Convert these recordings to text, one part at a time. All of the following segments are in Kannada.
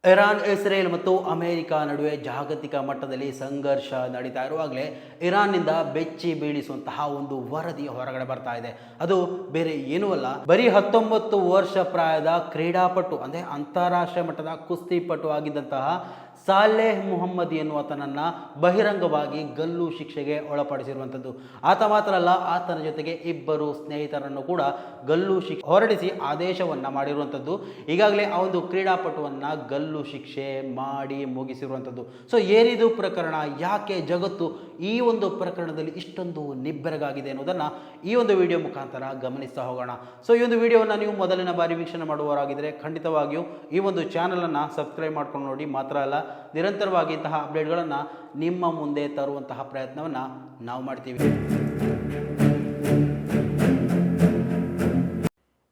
ಇರಾನ್, ಇಸ್ರೇಲ್ ಮತ್ತು ಅಮೆರಿಕ ನಡುವೆ ಜಾಗತಿಕ ಮಟ್ಟದಲ್ಲಿ ಸಂಘರ್ಷ ನಡೀತಾ ಇರುವಾಗಲೇ ಇರಾನ್ನಿಂದ ಬೆಚ್ಚಿ ಬೀಳಿಸುವಂತಹ ಒಂದು ವರದಿ ಹೊರಗಡೆ ಬರ್ತಾ ಇದೆ. ಅದು ಬೇರೆ ಏನೂ ಅಲ್ಲ, ಬರೀ 19 ವರ್ಷ ಪ್ರಾಯದ ಕ್ರೀಡಾಪಟು ಅಂದರೆ ಅಂತಾರಾಷ್ಟ್ರೀಯ ಮಟ್ಟದ ಕುಸ್ತಿಪಟು ಆಗಿದ್ದಂತಹ ಸಾಲೇಹ್ ಮೊಹಮ್ಮದ್ ಎನ್ನುವತನನ್ನ ಬಹಿರಂಗವಾಗಿ ಗಲ್ಲು ಶಿಕ್ಷೆಗೆ ಒಳಪಡಿಸಿರುವಂಥದ್ದು. ಆತ ಮಾತ್ರ ಅಲ್ಲ, ಆತನ ಜೊತೆಗೆ ಇಬ್ಬರು ಸ್ನೇಹಿತರನ್ನು ಕೂಡ ಗಲ್ಲು ಶಿಕ್ಷೆ ಹೊರಡಿಸಿ ಆದೇಶವನ್ನು ಮಾಡಿರುವಂಥದ್ದು. ಈಗಾಗಲೇ ಆ ಒಂದು ಕ್ರೀಡಾಪಟುವನ್ನು ಗಲ್ಲು ಶಿಕ್ಷೆ ಮಾಡಿ ಮುಗಿಸಿರುವಂಥದ್ದು. ಸೊ ಏನಿದು ಪ್ರಕರಣ, ಯಾಕೆ ಜಗತ್ತು ಈ ಒಂದು ಪ್ರಕರಣದಲ್ಲಿ ಇಷ್ಟೊಂದು ನಿಬ್ಬೆರಗಾಗಿದೆ ಅನ್ನೋದನ್ನು ಈ ಒಂದು ವಿಡಿಯೋ ಮುಖಾಂತರ ಗಮನಿಸ್ತಾ ಹೋಗೋಣ. ಸೊ ಈ ಒಂದು ವಿಡಿಯೋವನ್ನು ನೀವು ಮೊದಲಿನ ಬಾರಿ ವೀಕ್ಷಣೆ ಮಾಡುವವರಾಗಿದ್ದರೆ ಖಂಡಿತವಾಗಿಯೂ ಈ ಒಂದು ಚಾನಲನ್ನು ಸಬ್ಸ್ಕ್ರೈಬ್ ಮಾಡ್ಕೊಂಡು ನೋಡಿ. ಮಾತ್ರ ಅಲ್ಲ, ನಿರಂತರವಾಗಿ ಇಂತಹ ಅಪ್ಡೇಟ್ಗಳನ್ನು ನಿಮ್ಮ ಮುಂದೆ ತರುವಂತಹ ಪ್ರಯತ್ನವನ್ನು ನಾವು ಮಾಡ್ತೀವಿ.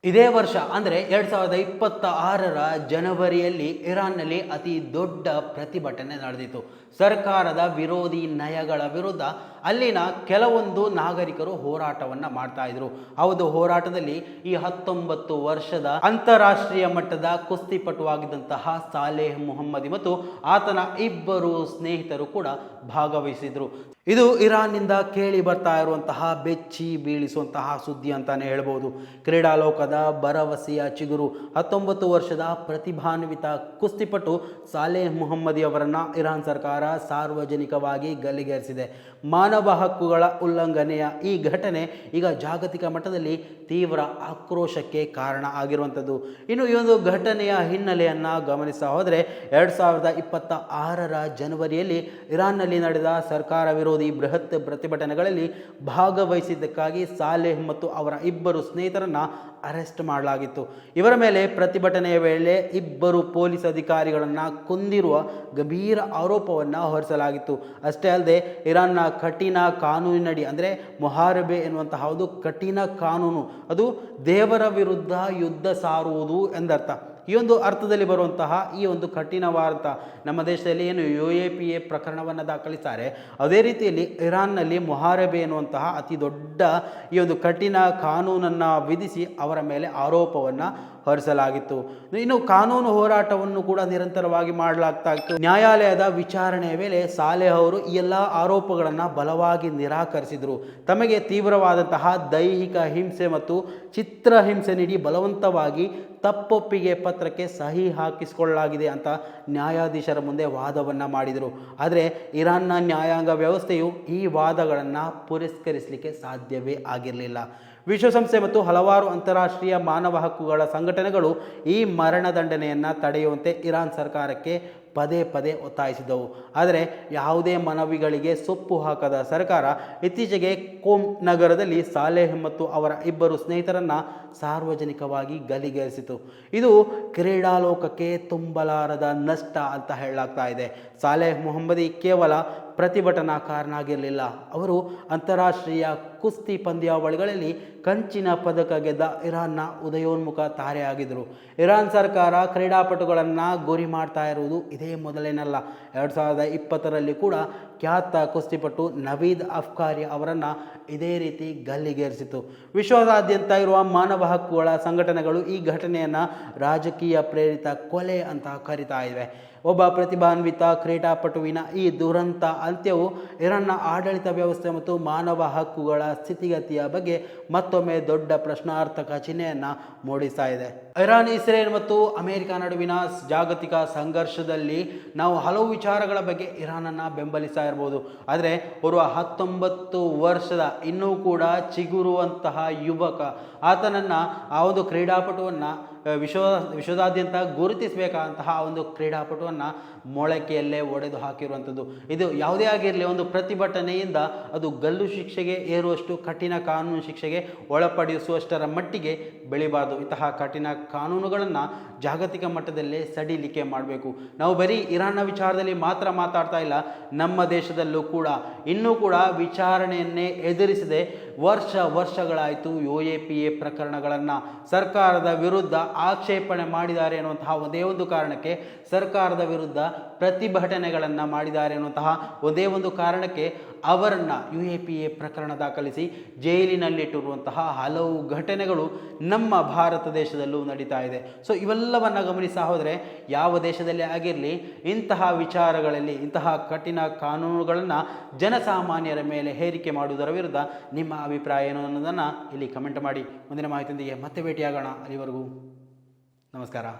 ಇದೇ ವರ್ಷ ಅಂದರೆ 2026ರ ಜನವರಿಯಲ್ಲಿ ಇರಾನ್ನಲ್ಲಿ ಅತಿ ದೊಡ್ಡ ಪ್ರತಿಭಟನೆ ನಡೆದಿತ್ತು. ಸರ್ಕಾರದ ವಿರೋಧಿ ನಯಗಳ ವಿರುದ್ಧ ಅಲ್ಲಿನ ಕೆಲವೊಂದು ನಾಗರಿಕರು ಹೋರಾಟವನ್ನು ಮಾಡ್ತಾ ಇದ್ರು. ಹೌದು, ಹೋರಾಟದಲ್ಲಿ ಈ 19 ವರ್ಷದ ಅಂತಾರಾಷ್ಟ್ರೀಯ ಮಟ್ಟದ ಕುಸ್ತಿಪಟುವಾಗಿದ್ದಂತಹ ಸಾಲೇಹ್ ಮೊಹಮ್ಮದಿ ಮತ್ತು ಆತನ ಇಬ್ಬರು ಸ್ನೇಹಿತರು ಕೂಡ ಭಾಗವಹಿಸಿದ್ರು. ಇದು ಇರಾನ್ನಿಂದ ಕೇಳಿ ಬರ್ತಾ ಇರುವಂತಹ ಬೆಚ್ಚಿ ಬೀಳಿಸುವಂತಹ ಸುದ್ದಿ ಅಂತಾನೆ ಹೇಳ್ಬೋದು. ಕ್ರೀಡಾಲೋಕದ ಭರವಸೆಯ ಚಿಗುರು 19 ವರ್ಷದ ಪ್ರತಿಭಾನ್ವಿತ ಕುಸ್ತಿಪಟು ಸಾಲೇಹ್ ಮೊಹಮ್ಮದಿ ಅವರನ್ನು ಇರಾನ್ ಸರ್ಕಾರ ಸಾರ್ವಜನಿಕವಾಗಿ ಗಲ್ಲಿಗೇರಿಸಿದೆ. ಮಾನವ ಹಕ್ಕುಗಳ ಉಲ್ಲಂಘನೆಯ ಈ ಘಟನೆ ಈಗ ಜಾಗತಿಕ ಮಟ್ಟದಲ್ಲಿ ತೀವ್ರ ಆಕ್ರೋಶಕ್ಕೆ ಕಾರಣ ಆಗಿರುವಂಥದ್ದು. ಇನ್ನು ಈ ಒಂದು ಘಟನೆಯ ಹಿನ್ನೆಲೆಯನ್ನು ಗಮನಿಸ್ತಾ ಹೋದರೆ 2026ರ ಜನವರಿಯಲ್ಲಿ ಇರಾನ್ನಲ್ಲಿ ನಡೆದ ಸರ್ಕಾರ ವಿರೋಧಿ ಬೃಹತ್ ಪ್ರತಿಭಟನೆಗಳಲ್ಲಿ ಭಾಗವಹಿಸಿದ್ದಕ್ಕಾಗಿ ಸಾಲೇಹ್ ಮತ್ತು ಅವರ ಇಬ್ಬರು ಸ್ನೇಹಿತರನ್ನು ಅರೆಸ್ಟ್ ಮಾಡಲಾಗಿತ್ತು. ಇವರ ಮೇಲೆ ಪ್ರತಿಭಟನೆಯ ವೇಳೆ ಇಬ್ಬರು ಪೊಲೀಸ್ ಅಧಿಕಾರಿಗಳನ್ನು ಕೊಂದಿರುವ ಗಂಭೀರ ಆರೋಪವನ್ನು ಹೊರಿಸಲಾಗಿತ್ತು. ಅಷ್ಟೇ ಅಲ್ಲದೆ ಇರಾನ್ನ ಕಠಿಣ ಕಾನೂನಿನಡಿ ಅಂದರೆ ಮೊಹಾರಬೆ ಎನ್ನುವಂತಹ ಒಂದು ಕಠಿಣ ಕಾನೂನು, ಅದು ದೇವರ ವಿರುದ್ಧ ಯುದ್ಧ ಸಾರುವುದು ಎಂದರ್ಥ. ಈ ಒಂದು ಅರ್ಥದಲ್ಲಿ ಬರುವಂತಹ ಈ ಒಂದು ಕಠಿಣವಾದ ನಮ್ಮ ದೇಶದಲ್ಲಿ ಏನು UAPA ಪ್ರಕರಣವನ್ನು ದಾಖಲಿಸ್ತಾರೆ, ಅದೇ ರೀತಿಯಲ್ಲಿ ಇರಾನ್ನಲ್ಲಿ ಮೊಹಾರಬೆ ಎನ್ನುವಂತಹ ಅತಿ ದೊಡ್ಡ ಈ ಒಂದು ಕಠಿಣ ಕಾನೂನನ್ನು ವಿಧಿಸಿ ಅವರ ಮೇಲೆ ಆರೋಪವನ್ನು ಹೊರಿಸಲಾಗಿತ್ತು. ಇನ್ನು ಕಾನೂನು ಹೋರಾಟವನ್ನು ಕೂಡ ನಿರಂತರವಾಗಿ ಮಾಡಲಾಗ್ತಾ ಇತ್ತು. ನ್ಯಾಯಾಲಯದ ವಿಚಾರಣೆಯ ವೇಳೆ ಸಾಲೇಹ್ ಅವರು ಈ ಎಲ್ಲ ಆರೋಪಗಳನ್ನು ಬಲವಾಗಿ ನಿರಾಕರಿಸಿದರು. ತಮಗೆ ತೀವ್ರವಾದಂತಹ ದೈಹಿಕ ಹಿಂಸೆ ಮತ್ತು ಚಿತ್ರಹಿಂಸೆ ನೀಡಿ ಬಲವಂತವಾಗಿ ತಪ್ಪೊಪ್ಪಿಗೆ ಪತ್ರಕ್ಕೆ ಸಹಿ ಹಾಕಿಸಿಕೊಳ್ಳಲಾಗಿದೆ ಅಂತ ನ್ಯಾಯಾಧೀಶರ ಮುಂದೆ ವಾದವನ್ನು ಮಾಡಿದರು. ಆದರೆ ಇರಾನ್ನ ನ್ಯಾಯಾಂಗ ವ್ಯವಸ್ಥೆಯು ಈ ವಾದಗಳನ್ನು ಪುರಸ್ಕರಿಸಲಿಕ್ಕೆ ಸಾಧ್ಯವೇ ಆಗಿರಲಿಲ್ಲ. ವಿಶ್ವಸಂಸ್ಥೆ ಮತ್ತು ಹಲವಾರು ಅಂತಾರಾಷ್ಟ್ರೀಯ ಮಾನವ ಹಕ್ಕುಗಳ ಸಂಘಟನೆಗಳು ಈ ಮರಣದಂಡನೆಯನ್ನು ತಡೆಯುವಂತೆ ಇರಾನ್ ಸರ್ಕಾರಕ್ಕೆ ಪದೇ ಪದೇ ಒತ್ತಾಯಿಸಿದವು. ಆದರೆ ಯಾವುದೇ ಮನವಿಗಳಿಗೆ ಸೊಪ್ಪು ಹಾಕದ ಸರ್ಕಾರ ಇತ್ತೀಚೆಗೆ ಕೋಮ್ ನಗರದಲ್ಲಿ ಸಾಲೇಹ್ ಮತ್ತು ಅವರ ಇಬ್ಬರು ಸ್ನೇಹಿತರನ್ನು ಸಾರ್ವಜನಿಕವಾಗಿ ಗಲ್ಲಿಗೇರಿಸಿತು. ಇದು ಕ್ರೀಡಾಲೋಕಕ್ಕೆ ತುಂಬಲಾರದ ನಷ್ಟ ಅಂತ ಹೇಳಲಾಗ್ತಾ ಇದೆ. ಸಾಲೇಹ್ ಮೊಹಮ್ಮದಿ ಕೇವಲ ಪ್ರತಿಭಟನಾಕಾರನಾಗಿರಲಿಲ್ಲ, ಅವರು ಅಂತಾರಾಷ್ಟ್ರೀಯ ಕುಸ್ತಿ ಪಂದ್ಯಾವಳಿಗಳಲ್ಲಿ ಕಂಚಿನ ಪದಕ ಗೆದ್ದ ಇರಾನ್ನ ಉದಯೋನ್ಮುಖ ತಾರೆಯಾಗಿದ್ದರು. ಇರಾನ್ ಸರ್ಕಾರ ಕ್ರೀಡಾಪಟುಗಳನ್ನು ಗುರಿ ಮಾಡ್ತಾ ಇರುವುದು ಇದೇ ಮೊದಲೇನಲ್ಲ. 2020ರಲ್ಲಿ ಕೂಡ ಖ್ಯಾತ ಕುಸ್ತಿಪಟು ನವೀದ್ ಅಫ್ಕಾರಿ ಅವರನ್ನು ಇದೇ ರೀತಿ ಗಲ್ಲಿಗೇರಿಸಿತು. ವಿಶ್ವದಾದ್ಯಂತ ಇರುವ ಮಾನವ ಹಕ್ಕುಗಳ ಸಂಘಟನೆಗಳು ಈ ಘಟನೆಯನ್ನು ರಾಜಕೀಯ ಪ್ರೇರಿತ ಕೊಲೆ ಅಂತ ಕರೀತಾ ಇವೆ. ಒಬ್ಬ ಪ್ರತಿಭಾನ್ವಿತ ಕ್ರೀಡಾಪಟುವಿನ ಈ ದುರಂತ ಅಂತ್ಯವು ಇರಾನ್ನ ಆಡಳಿತ ವ್ಯವಸ್ಥೆ ಮತ್ತು ಮಾನವ ಹಕ್ಕುಗಳ ಸ್ಥಿತಿಗತಿಯ ಬಗ್ಗೆ ಮತ್ತೊಮ್ಮೆ ದೊಡ್ಡ ಪ್ರಶ್ನಾರ್ಥಕ ಚಿಹ್ನೆಯನ್ನು ಮೂಡಿಸ್ತಾ ಇದೆ. ಇರಾನ್, ಇಸ್ರೇಲ್ ಮತ್ತು ಅಮೆರಿಕ ನಡುವಿನ ಜಾಗತಿಕ ಸಂಘರ್ಷದಲ್ಲಿ ನಾವು ಹಲವು ವಿಚಾರಗಳ ಬಗ್ಗೆ ಇರಾನನ್ನು ಬೆಂಬಲಿಸ್ತಾ ಇರ್ಬೋದು. ಆದರೆ ಓರ್ವ 19 ವರ್ಷದ ಇನ್ನೂ ಕೂಡ ಚಿಗುರುವಂತಹ ಯುವಕ, ಆತನನ್ನು ಆ ಒಂದು ಕ್ರೀಡಾಪಟುವನ್ನು ವಿಶ್ವದಾದ್ಯಂತ ಗುರುತಿಸಬೇಕಾದಂತಹ ಒಂದು ಕ್ರೀಡಾಪಟುವನ್ನು ಮೊಳಕೆಯಲ್ಲೇ ಒಡೆದು ಹಾಕಿರುವಂಥದ್ದು. ಇದು ಯಾವುದೇ ಆಗಿರಲಿ, ಒಂದು ಪ್ರತಿಭಟನೆಯಿಂದ ಅದು ಗಲ್ಲು ಶಿಕ್ಷೆಗೆ ಏರುವಷ್ಟು ಕಠಿಣ ಕಾನೂನು ಶಿಕ್ಷೆಗೆ ಒಳಪಡಿಸುವಷ್ಟರ ಮಟ್ಟಿಗೆ ಬೆಳಿಬಾರ್ದು. ಇಂತಹ ಕಠಿಣ ಕಾನೂನುಗಳನ್ನು ಜಾಗತಿಕ ಮಟ್ಟದಲ್ಲೇ ಸಡಿಲಿಕೆ ಮಾಡಬೇಕು. ನಾವು ಬರೀ ಇರಾನ್ನ ವಿಚಾರದಲ್ಲಿ ಮಾತ್ರ ಮಾತಾಡ್ತಾ ಇಲ್ಲ, ನಮ್ಮ ದೇಶದಲ್ಲೂ ಕೂಡ ಇನ್ನೂ ಕೂಡ ವಿಚಾರಣೆಯನ್ನೇ ಎದುರಿಸದೆ ವರ್ಷಗಳಾಯಿತು. UAPA ಪ್ರಕರಣಗಳನ್ನು ಸರ್ಕಾರದ ವಿರುದ್ಧ ಆಕ್ಷೇಪಣೆ ಮಾಡಿದ್ದಾರೆ ಅನ್ನುವಂತಹ ಒಂದೇ ಒಂದು ಕಾರಣಕ್ಕೆ, ಸರ್ಕಾರದ ವಿರುದ್ಧ ಪ್ರತಿಭಟನೆಗಳನ್ನು ಮಾಡಿದ್ದಾರೆ ಅನ್ನುವಂತಹ ಒಂದೇ ಒಂದು ಕಾರಣಕ್ಕೆ ಅವರನ್ನು UAPA ಪ್ರಕರಣ ದಾಖಲಿಸಿ ಜೈಲಿನಲ್ಲಿಟ್ಟಿರುವಂತಹ ಹಲವು ಘಟನೆಗಳು ನಮ್ಮ ಭಾರತ ದೇಶದಲ್ಲೂ ನಡೀತಾ ಇದೆ. ಸೊ ಇವೆಲ್ಲವನ್ನು ಗಮನಿಸ್ತಾ ಹೋದರೆ ಯಾವ ದೇಶದಲ್ಲಿ ಆಗಿರಲಿ ಇಂತಹ ವಿಚಾರಗಳಲ್ಲಿ ಇಂತಹ ಕಠಿಣ ಕಾನೂನುಗಳನ್ನು ಜನಸಾಮಾನ್ಯರ ಮೇಲೆ ಹೇರಿಕೆ ಮಾಡುವುದರ ವಿರುದ್ಧ ನಿಮ್ಮ ಅಭಿಪ್ರಾಯ ಏನು ಅನ್ನೋದನ್ನು ಇಲ್ಲಿ ಕಮೆಂಟ್ ಮಾಡಿ. ಮುಂದಿನ ಮಾಹಿತಿಯೊಂದಿಗೆ ಮತ್ತೆ ಭೇಟಿಯಾಗೋಣ. ಅಲ್ಲಿವರೆಗೂ ನಮಸ್ಕಾರ.